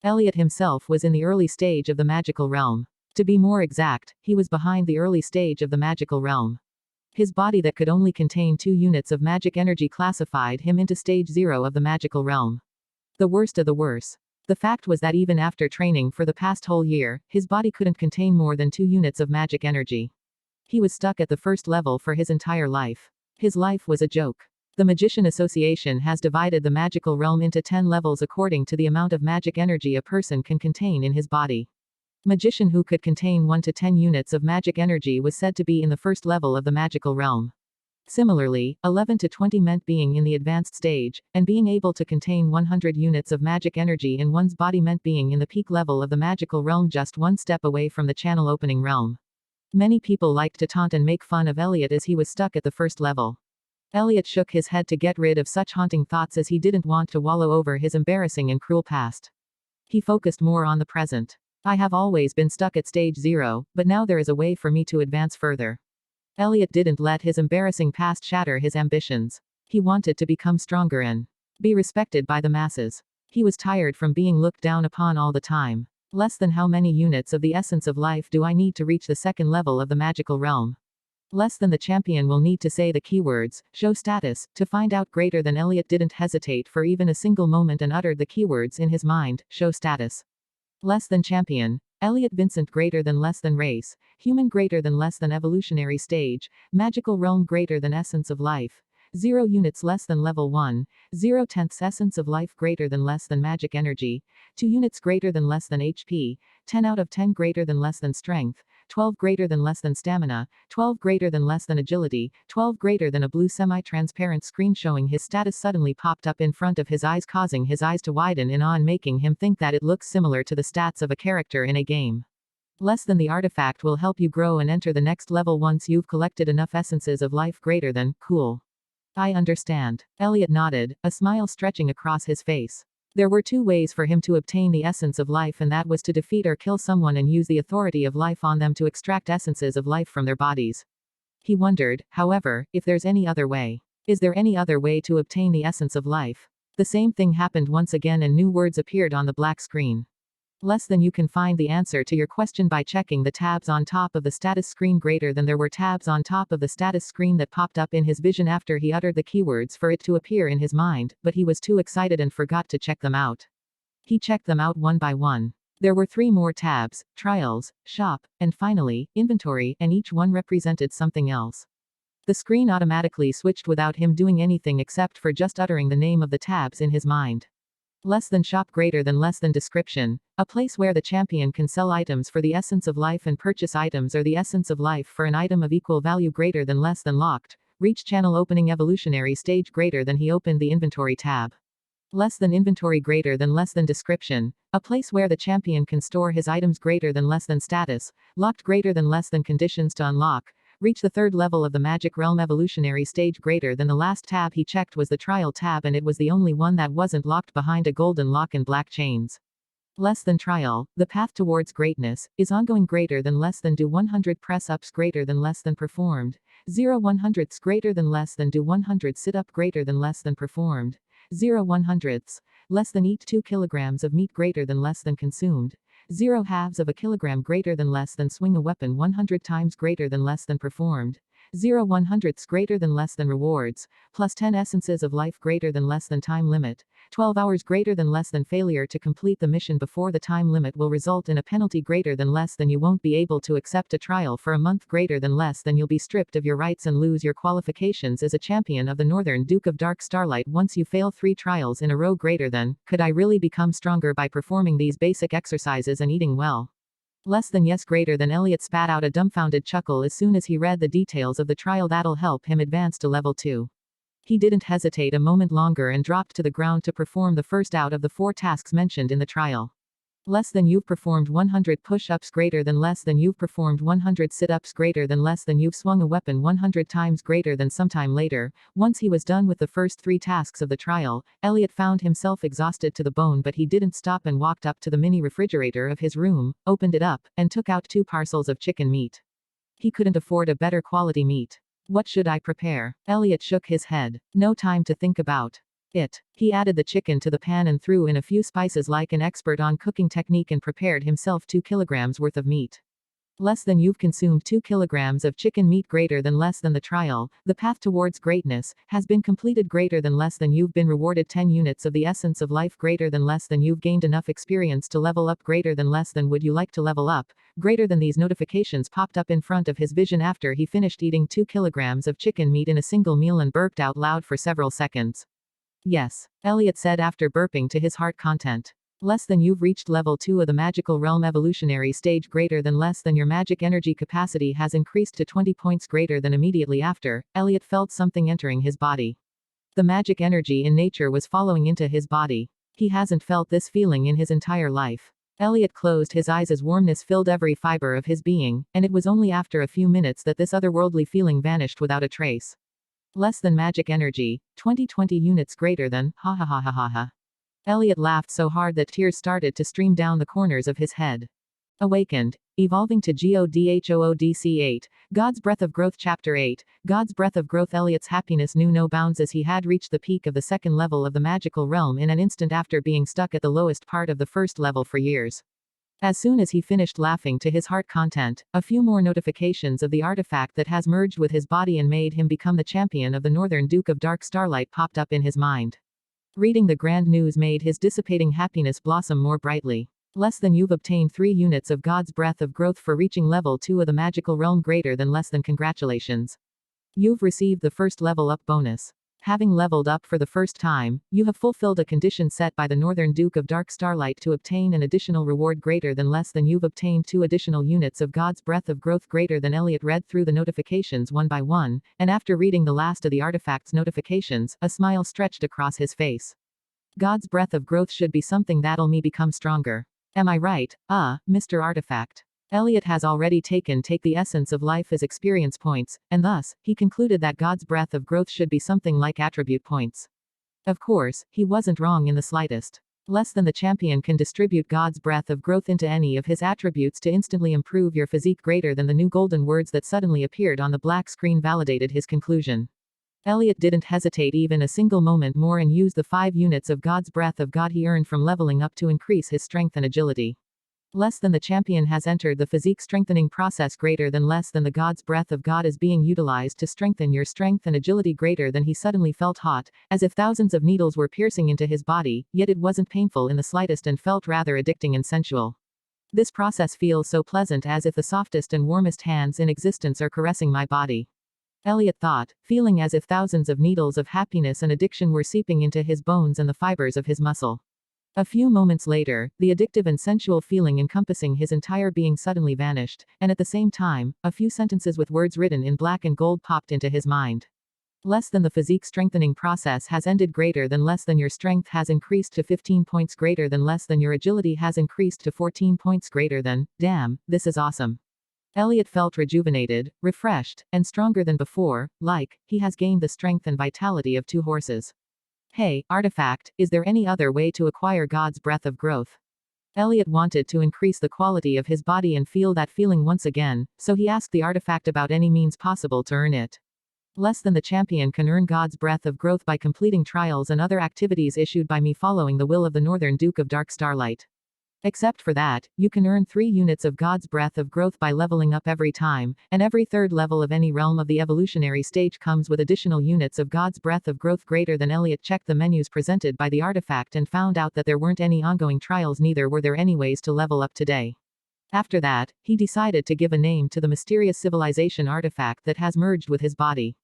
Elliot himself was in the early stage of the magical realm. To be more exact, he was behind the early stage of the magical realm. His body that could only contain 2 units of magic energy classified him into stage 0 of the magical realm. The worst of the worst. The fact was that even after training for the past whole year, his body couldn't contain more than 2 units of magic energy. He was stuck at the first level for his entire life. His life was a joke. The Magician Association has divided the magical realm into 10 levels according to the amount of magic energy a person can contain in his body. Magician who could contain 1 to 10 units of magic energy was said to be in the first level of the magical realm. Similarly, 11 to 20 meant being in the advanced stage, and being able to contain 100 units of magic energy in one's body meant being in the peak level of the magical realm, just 1 step away from the channel opening realm. Many people liked to taunt and make fun of Elliot as he was stuck at the first level. Elliot shook his head to get rid of such haunting thoughts as he didn't want to wallow over his embarrassing and cruel past. He focused more on the present. I have always been stuck at stage 0, but now there is a way for me to advance further. Elliot didn't let his embarrassing past shatter his ambitions. He wanted to become stronger and be respected by the masses. He was tired from being looked down upon all the time. Less than how many units of the essence of life do I need to reach the second level of the magical realm? Less than the champion will need to say the keywords, show status, to find out greater than. Elliot didn't hesitate for even a single moment and uttered the keywords in his mind, show status. Less than champion. Elliot Vincent greater than less than race, human greater than less than evolutionary stage, magical realm greater than essence of life, 0 units less than level 1, 0/10 essence of life greater than less than magic energy, 2 units greater than less than HP, 10 out of 10 greater than less than strength, 12 greater than less than stamina, 12 greater than less than agility, 12 greater than. A blue semi-transparent screen showing his status suddenly popped up in front of his eyes, causing his eyes to widen in awe and making him think that it looks similar to the stats of a character in a game. Less than the artifact will help you grow and enter the next level once you've collected enough essences of life greater than. Cool. I understand. Elliot nodded, a smile stretching across his face. There were 2 ways for him to obtain the essence of life, and that was to defeat or kill someone and use the authority of life on them to extract essences of life from their bodies. He wondered, however, if there's any other way. Is there any other way to obtain the essence of life? The same thing happened once again and new words appeared on the black screen. Less than you can find the answer to your question by checking the tabs on top of the status screen greater than there were tabs on top of the status screen that popped up in his vision after he uttered the keywords for it to appear in his mind, but he was too excited and forgot to check them out. He checked them out one by one. There were 3 more tabs: Trials, Shop, and finally, Inventory, and each one represented something else. The screen automatically switched without him doing anything except for just uttering the name of the tabs in his mind. Less than shop greater than less than description, a place where the champion can sell items for the essence of life and purchase items or the essence of life for an item of equal value greater than less than locked. Reach channel opening evolutionary stage greater than he opened the inventory tab. Less than inventory greater than less than description, a place where the champion can store his items greater than less than status, locked greater than less than conditions to unlock. Reach the 3rd level of the magic realm evolutionary stage greater than the last tab he checked was the trial tab, and it was the only one that wasn't locked behind a golden lock and black chains. Less than trial, the path towards greatness, is ongoing greater than less than do 100 press-ups greater than less than performed. 0 100ths greater than less than do 100 sit-up greater than less than performed. 0 100ths. Less than eat 2 kilograms of meat greater than less than consumed. 0 halves of a kilogram greater than less than swing a weapon 100 times greater than less than performed. 0 100ths greater than less than rewards, plus 10 essences of life greater than less than time limit. 12 hours greater than less than failure to complete the mission before the time limit will result in a penalty greater than less than you won't be able to accept a trial for a month greater than less than you'll be stripped of your rights and lose your qualifications as a champion of the Northern Duke of Dark Starlight once you fail 3 trials in a row greater than. Could I really become stronger by performing these basic exercises and eating well? Less than yes greater than. Elliot spat out a dumbfounded chuckle as soon as he read the details of the trial that'll help him advance to level 2. He didn't hesitate a moment longer and dropped to the ground to perform the first out of the 4 tasks mentioned in the trial. Less than you've performed 100 push-ups greater than less than you've performed 100 sit-ups greater than less than you've swung a weapon 100 times greater than. Sometime later, once he was done with the first 3 tasks of the trial, Elliot found himself exhausted to the bone, but he didn't stop and walked up to the mini refrigerator of his room, opened it up, and took out 2 parcels of chicken meat. He couldn't afford a better quality meat. What should I prepare? Elliot shook his head. No time to think about it. He added the chicken to the pan and threw in a few spices like an expert on cooking technique and prepared himself 2 kilograms worth of meat. Less than you've consumed 2 kilograms of chicken meat greater than less than. The trial, the path towards greatness, has been completed greater than less than. You've been rewarded 10 units of the essence of life greater than less than. You've gained enough experience to level up greater than less than. Would you like to level up greater than? These notifications popped up in front of his vision after he finished eating 2 kilograms of chicken meat in a single meal and burped out loud for several seconds. Yes, Elliot said after burping to his heart content. Less than you've reached level 2 of the magical realm evolutionary stage greater than less than. Your magic energy capacity has increased to 20 points greater than. Immediately after, Elliot felt something entering his body. The magic energy in nature was following into his body. He hasn't felt this feeling in his entire life. Elliot closed his eyes as warmness filled every fiber of his being, and it was only after a few minutes that this otherworldly feeling vanished without a trace. Less than magic energy, 20 units greater than. Ha ha ha ha ha ha. Elliot laughed so hard that tears started to stream down the corners of his head. Awakened. Evolving to Godhood 8, God's Breath of Growth Chapter 8, God's Breath of Growth. Elliot's happiness knew no bounds as he had reached the peak of the 2nd level of the magical realm in an instant after being stuck at the lowest part of the 1st level for years. As soon as he finished laughing to his heart content, a few more notifications of the artifact that has merged with his body and made him become the champion of the Northern Duke of Dark Starlight popped up in his mind. Reading the grand news made his dissipating happiness blossom more brightly. Less than you've obtained 3 units of God's Breath of Growth for reaching level 2 of the magical realm greater than less than. Congratulations. You've received the first level up bonus. Having leveled up for the first time, you have fulfilled a condition set by the Northern Duke of Dark Starlight to obtain an additional reward greater than less than. You've obtained 2 additional units of God's Breath of Growth greater than. Elliot read through the notifications one by one, and after reading the last of the artifact's notifications, a smile stretched across his face. God's Breath of Growth should be something that'll me become stronger. Am I right, Mr. Artifact? Elliot has already take the essence of life as experience points, and thus, he concluded that God's Breath of Growth should be something like attribute points. Of course, he wasn't wrong in the slightest. Less than. The champion can distribute God's Breath of Growth into any of his attributes to instantly improve your physique greater than. The new golden words that suddenly appeared on the black screen validated his conclusion. Elliot didn't hesitate even a single moment more and used the 5 units of God's Breath of God he earned from leveling up to increase his strength and agility. Less than the champion has entered the physique strengthening process greater than less than the God's breath of God is being utilized to strengthen your strength and agility greater than he suddenly felt hot, as if thousands of needles were piercing into his body, yet it wasn't painful in the slightest and felt rather addicting and sensual. This process feels so pleasant as if the softest and warmest hands in existence are caressing my body. Elliot thought, feeling as if thousands of needles of happiness and addiction were seeping into his bones and the fibers of his muscle. A few moments later, the addictive and sensual feeling encompassing his entire being suddenly vanished, and at the same time, a few sentences with words written in black and gold popped into his mind. Less than the physique strengthening process has ended greater than less than your strength has increased to 15 points greater than less than your agility has increased to 14 points greater than, damn, this is awesome. Elliot felt rejuvenated, refreshed, and stronger than before, like, he has gained the strength and vitality of 2 horses. Hey, artifact, is there any other way to acquire God's breath of growth? Elliot wanted to increase the quality of his body and feel that feeling once again, so he asked the artifact about any means possible to earn it. Less than the champion can earn God's breath of growth by completing trials and other activities issued by me following the will of the Northern Duke of Dark Starlight. Except for that, you can earn 3 units of God's breath of growth by leveling up every time, and every 3rd level of any realm of the evolutionary stage comes with additional units of God's breath of growth greater than. Elliot checked the menus presented by the artifact and found out that there weren't any ongoing trials, neither were there any ways to level up today. After that, he decided to give a name to the mysterious civilization artifact that has merged with his body.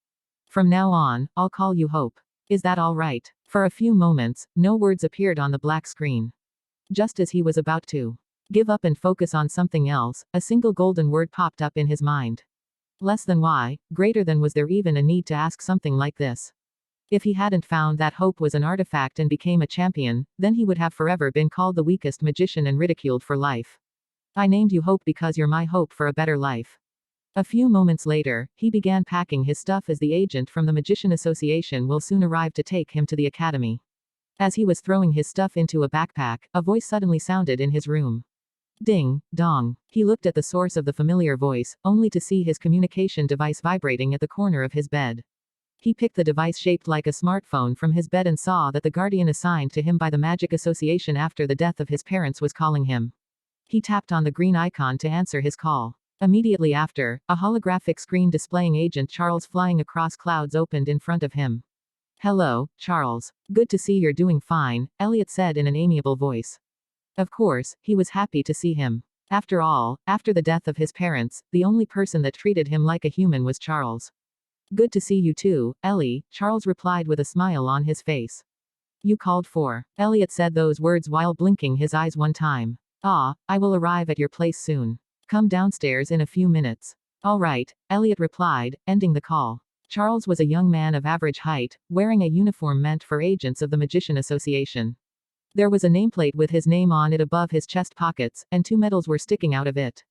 From now on, I'll call you Hope. Is that all right? For a few moments, no words appeared on the black screen. Just as he was about to give up and focus on something else, a single golden word popped up in his mind. Less than why, greater than. Was there even a need to ask something like this? If he hadn't found that Hope was an artifact and became a champion, then he would have forever been called the weakest magician and ridiculed for life. I named you Hope because you're my hope for a better life. A few moments later, he began packing his stuff as the agent from the Magician Association will soon arrive to take him to the academy. As he was throwing his stuff into a backpack, a voice suddenly sounded in his room. Ding, dong. He looked at the source of the familiar voice, only to see his communication device vibrating at the corner of his bed. He picked the device shaped like a smartphone from his bed and saw that the guardian assigned to him by the Magic Association after the death of his parents was calling him. He tapped on the green icon to answer his call. Immediately after, a holographic screen displaying Agent Charles flying across clouds opened in front of him. Hello, Charles. Good to see you're doing fine, Elliot said in an amiable voice. Of course, he was happy to see him. After all, after the death of his parents, the only person that treated him like a human was Charles. Good to see you too, Ellie, Charles replied with a smile on his face. You called for. Elliot said those words while blinking his eyes one time. Ah, I will arrive at your place soon. Come downstairs in a few minutes. All right, Elliot replied, ending the call. Charles was a young man of average height, wearing a uniform meant for agents of the Magician Association. There was a nameplate with his name on it above his chest pockets, and 2 medals were sticking out of it.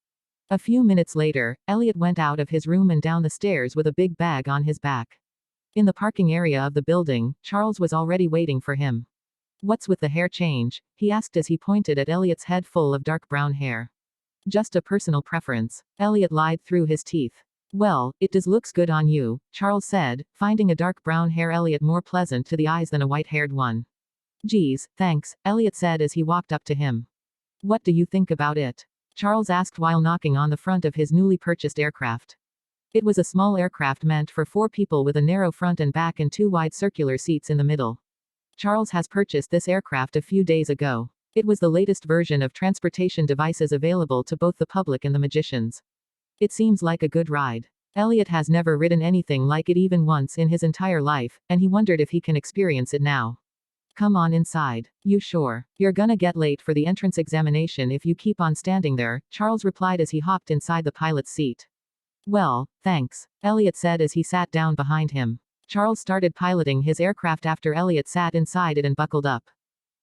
A few minutes later, Elliot went out of his room and down the stairs with a big bag on his back. In the parking area of the building, Charles was already waiting for him. What's with the hair change? He asked as he pointed at Elliot's head full of dark brown hair. Just a personal preference. Elliot lied through his teeth. Well, it does looks good on you, Charles said, finding a dark brown hair Elliot more pleasant to the eyes than a white-haired one. Geez, thanks, Elliot said as he walked up to him. What do you think about it? Charles asked while knocking on the front of his newly purchased aircraft. It was a small aircraft meant for 4 people with a narrow front and back and 2 wide circular seats in the middle. Charles has purchased this aircraft a few days ago. It was the latest version of transportation devices available to both the public and the magicians. It seems like a good ride. Elliot has never ridden anything like it even once in his entire life, and he wondered if he can experience it now. Come on inside. You sure? You're gonna get late for the entrance examination if you keep on standing there, Charles replied as he hopped inside the pilot's seat. Well, thanks, Elliot said as he sat down behind him. Charles started piloting his aircraft after Elliot sat inside it and buckled up.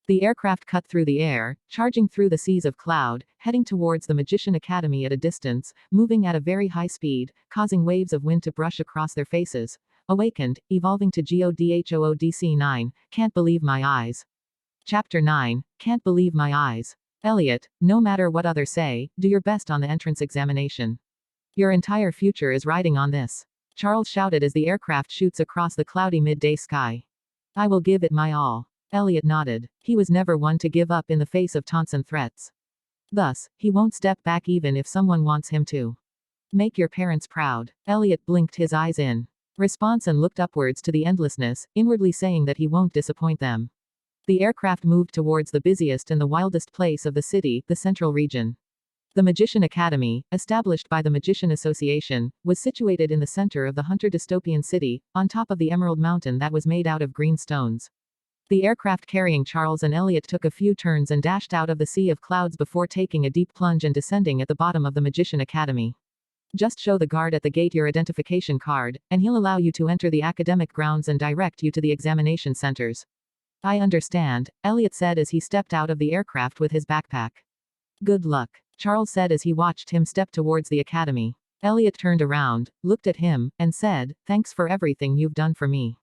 The aircraft cut through the air, charging through the seas of cloud, heading towards the Magician Academy at a distance, moving at a very high speed, causing waves of wind to brush across their faces. Awakened, evolving to Godhood 9, can't believe my eyes. Chapter 9, can't believe my eyes. Elliot, no matter what others say, do your best on the entrance examination. Your entire future is riding on this. Charles shouted as the aircraft shoots across the cloudy midday sky. I will give it my all. Elliot nodded. He was never one to give up in the face of taunts and threats. Thus, he won't step back even if someone wants him to. Make your parents proud. Elliot blinked his eyes in response and looked upwards to the endlessness, inwardly saying that he won't disappoint them. The aircraft moved towards the busiest and the wildest place of the city, the central region. The Magician Academy, established by the Magician Association, was situated in the center of the Hunter dystopian city, on top of the Emerald Mountain that was made out of green stones. The aircraft carrying Charles and Elliot took a few turns and dashed out of the sea of clouds before taking a deep plunge and descending at the bottom of the Magician Academy. Just show the guard at the gate your identification card, and he'll allow you to enter the academic grounds and direct you to the examination centers. I understand, Elliot said as he stepped out of the aircraft with his backpack. Good luck, Charles said as he watched him step towards the academy. Elliot turned around, looked at him, and said, "Thanks for everything you've done for me."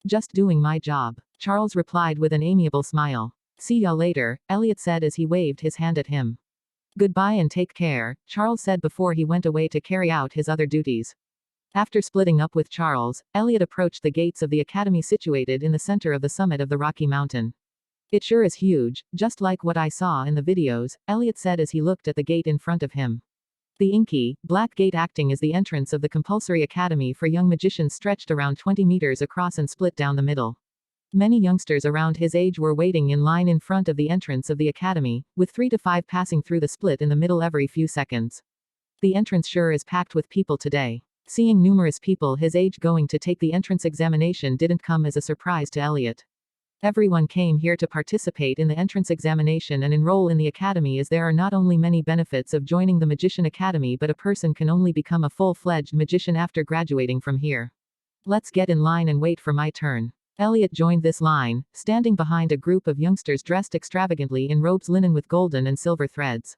"Just doing my job," Charles replied with an amiable smile. "See ya later," Elliot said as he waved his hand at him. "Goodbye and take care," Charles said before he went away to carry out his other duties. After splitting up with Charles, Elliot approached the gates of the academy situated in the center of the summit of the Rocky Mountain. "It sure is huge, just like what I saw in the videos," Elliot said as he looked at the gate in front of him. The inky, black gate acting as the entrance of the compulsory academy for young magicians stretched around 20 meters across and split down the middle. Many youngsters around his age were waiting in line in front of the entrance of the academy, with 3 to 5 passing through the split in the middle every few seconds. The entrance sure is packed with people today. Seeing numerous people his age going to take the entrance examination didn't come as a surprise to Elliot. Everyone came here to participate in the entrance examination and enroll in the academy, as there are not only many benefits of joining the Magician Academy, but a person can only become a full-fledged magician after graduating from here. Let's get in line and wait for my turn. Elliot joined this line, standing behind a group of youngsters dressed extravagantly in robes linen with golden and silver threads.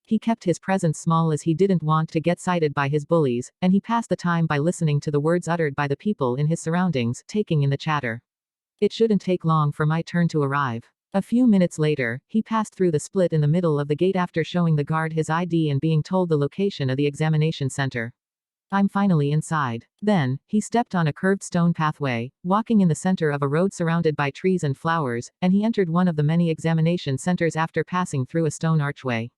He kept his presence small as he didn't want to get sighted by his bullies, and he passed the time by listening to the words uttered by the people in his surroundings, taking in the chatter. It shouldn't take long for my turn to arrive. A few minutes later, he passed through the split in the middle of the gate after showing the guard his ID and being told the location of the examination center. I'm finally inside. Then, he stepped on a curved stone pathway, walking in the center of a road surrounded by trees and flowers, and he entered one of the many examination centers after passing through a stone archway.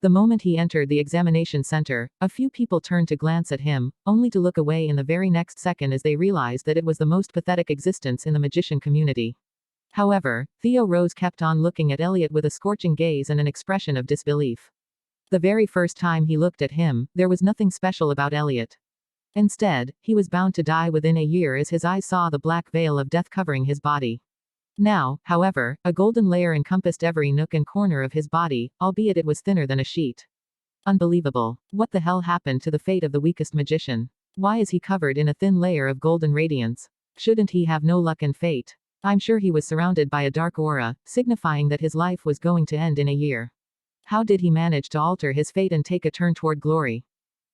The moment he entered the examination center, a few people turned to glance at him, only to look away in the very next second as they realized that it was the most pathetic existence in the magician community. However, Theo Rose kept on looking at Elliot with a scorching gaze and an expression of disbelief. The very first time he looked at him, there was nothing special about Elliot. Instead, he was bound to die within a year as his eyes saw the black veil of death covering his body. Now, however, a golden layer encompassed every nook and corner of his body, albeit it was thinner than a sheet. Unbelievable. What the hell happened to the fate of the weakest magician? Why is he covered in a thin layer of golden radiance? Shouldn't he have no luck and fate? I'm sure he was surrounded by a dark aura, signifying that his life was going to end in a year. How did he manage to alter his fate and take a turn toward glory?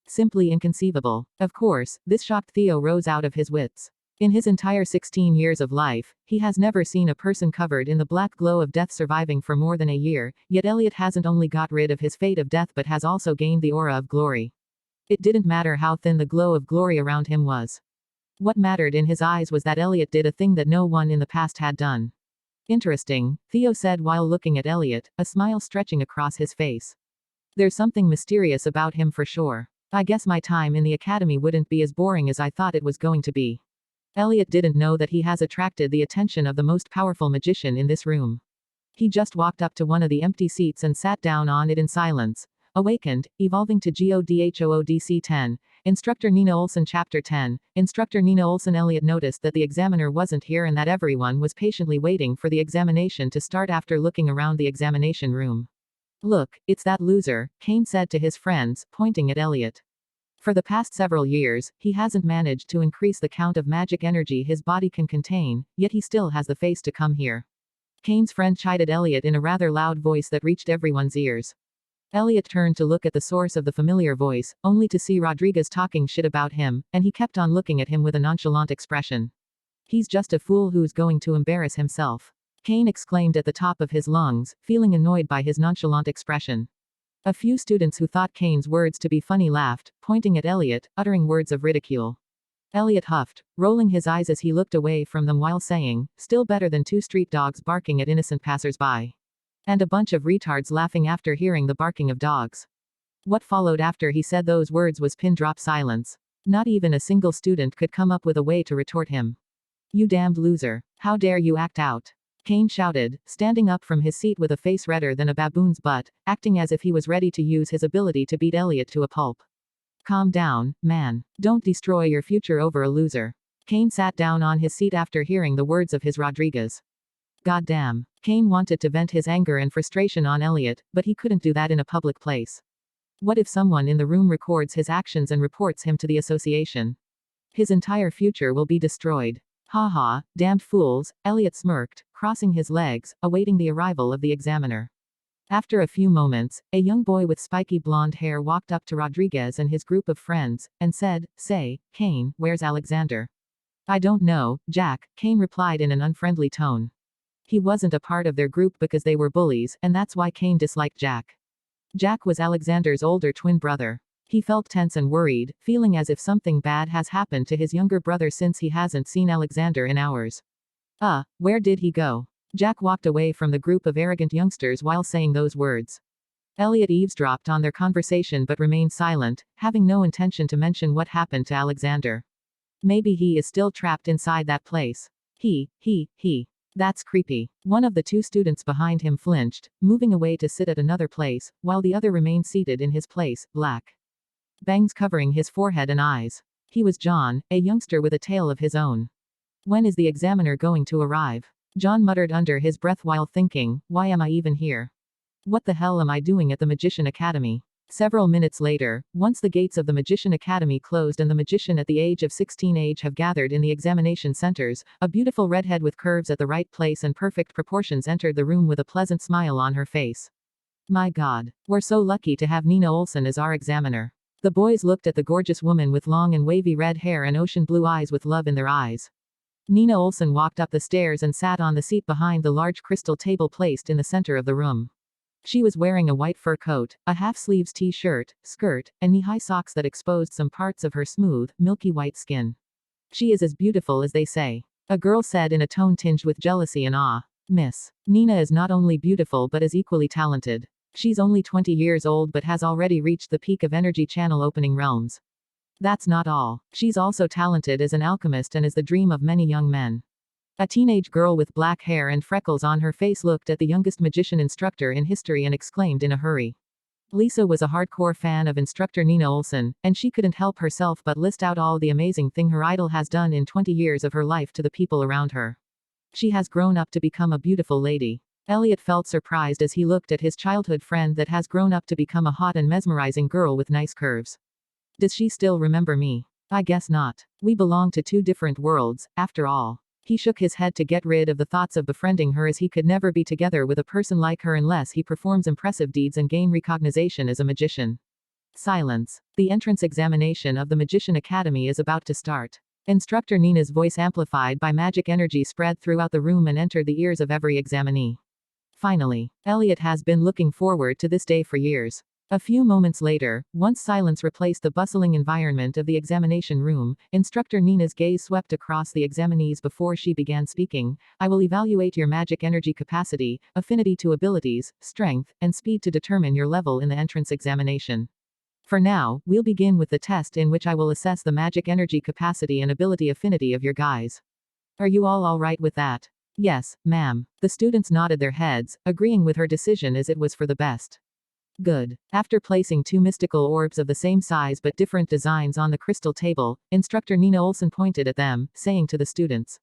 Simply inconceivable. Of course, this shocked Theo Rose out of his wits. In his entire 16 years of life, he has never seen a person covered in the black glow of death surviving for more than a year, yet Elliot hasn't only got rid of his fate of death but has also gained the aura of glory. It didn't matter how thin the glow of glory around him was. What mattered in his eyes was that Elliot did a thing that no one in the past had done. Interesting, Theo said while looking at Elliot, a smile stretching across his face. There's something mysterious about him for sure. I guess my time in the academy wouldn't be as boring as I thought it was going to be. Elliot didn't know that he has attracted the attention of the most powerful magician in this room. He just walked up to one of the empty seats and sat down on it in silence. Awakened, evolving to Godhood 10. Instructor Nina Olsen Chapter 10. Instructor Nina Olsen. Elliot noticed that the examiner wasn't here and that everyone was patiently waiting for the examination to start after looking around the examination room. Look, it's that loser, Kane said to his friends, pointing at Elliot. For the past several years, he hasn't managed to increase the count of magic energy his body can contain, yet he still has the face to come here. Kane's friend chided Elliot in a rather loud voice that reached everyone's ears. Elliot turned to look at the source of the familiar voice, only to see Rodriguez talking shit about him, and he kept on looking at him with a nonchalant expression. He's just a fool who's going to embarrass himself, Kane exclaimed at the top of his lungs, feeling annoyed by his nonchalant expression. A few students who thought Kane's words to be funny laughed, pointing at Elliot, uttering words of ridicule. Elliot huffed, rolling his eyes as he looked away from them while saying, "Still better than 2 street dogs barking at innocent passers-by." And a bunch of retards laughing after hearing the barking of dogs. What followed after he said those words was pin-drop silence. Not even a single student could come up with a way to retort him. You damned loser. How dare you act out? Kane shouted, standing up from his seat with a face redder than a baboon's butt, acting as if he was ready to use his ability to beat Elliot to a pulp. Calm down, man. Don't destroy your future over a loser. Kane sat down on his seat after hearing the words of his Rodriguez. Goddamn. Kane wanted to vent his anger and frustration on Elliot, but he couldn't do that in a public place. What if someone in the room records his actions and reports him to the association? His entire future will be destroyed. Ha ha, damned fools, Elliot smirked, crossing his legs, awaiting the arrival of the examiner. After a few moments, a young boy with spiky blonde hair walked up to Rodriguez and his group of friends, and said, Say, Kane, where's Alexander? I don't know, Jack, Kane replied in an unfriendly tone. He wasn't a part of their group because they were bullies, and that's why Kane disliked Jack. Jack was Alexander's older twin brother. He felt tense and worried, feeling as if something bad has happened to his younger brother since he hasn't seen Alexander in hours. Where did he go? Jack walked away from the group of arrogant youngsters while saying those words. Elliot eavesdropped on their conversation but remained silent, having no intention to mention what happened to Alexander. Maybe he is still trapped inside that place. He. That's creepy. One of the two students behind him flinched, moving away to sit at another place, while the other remained seated in his place, black bangs covering his forehead and eyes. He was John, a youngster with a tale of his own. When is the examiner going to arrive? John muttered under his breath while thinking, why am I even here? What the hell am I doing at the Magician Academy? Several minutes later, once the gates of the Magician Academy closed and the magician at the age of 16 have gathered in the examination centers, a beautiful redhead with curves at the right place and perfect proportions entered the room with a pleasant smile on her face. My God. We're so lucky to have Nina Olsen as our examiner. The boys looked at the gorgeous woman with long and wavy red hair and ocean blue eyes with love in their eyes. Nina Olsen walked up the stairs and sat on the seat behind the large crystal table placed in the center of the room. She was wearing a white fur coat, a half-sleeves t-shirt, skirt, and knee-high socks that exposed some parts of her smooth, milky white skin. She is as beautiful as they say. A girl said in a tone tinged with jealousy and awe. Miss Nina is not only beautiful but is equally talented. She's only 20 years old but has already reached the peak of energy channel opening realms. That's not all. She's also talented as an alchemist and is the dream of many young men. A teenage girl with black hair and freckles on her face looked at the youngest magician instructor in history and exclaimed in a hurry. Lisa was a hardcore fan of instructor Nina Olsen, and she couldn't help herself but list out all the amazing thing her idol has done in 20 years of her life to the people around her. She has grown up to become a beautiful lady. Elliot felt surprised as he looked at his childhood friend that has grown up to become a hot and mesmerizing girl with nice curves. Does she still remember me? I guess not. We belong to two different worlds, after all. He shook his head to get rid of the thoughts of befriending her as he could never be together with a person like her unless he performs impressive deeds and gain recognition as a magician. Silence. The entrance examination of the Magician Academy is about to start. Instructor Nina's voice amplified by magic energy spread throughout the room and entered the ears of every examinee. Finally, Elliot has been looking forward to this day for years. A few moments later, once silence replaced the bustling environment of the examination room, Instructor Nina's gaze swept across the examinees before she began speaking. I will evaluate your magic energy capacity, affinity to abilities, strength, and speed to determine your level in the entrance examination. For now, we'll begin with the test in which I will assess the magic energy capacity and ability affinity of your guys. Are you all right with that? Yes, ma'am. The students nodded their heads, agreeing with her decision as it was for the best. Good. After placing two mystical orbs of the same size but different designs on the crystal table, Instructor Nina Olsen pointed at them, saying to the students,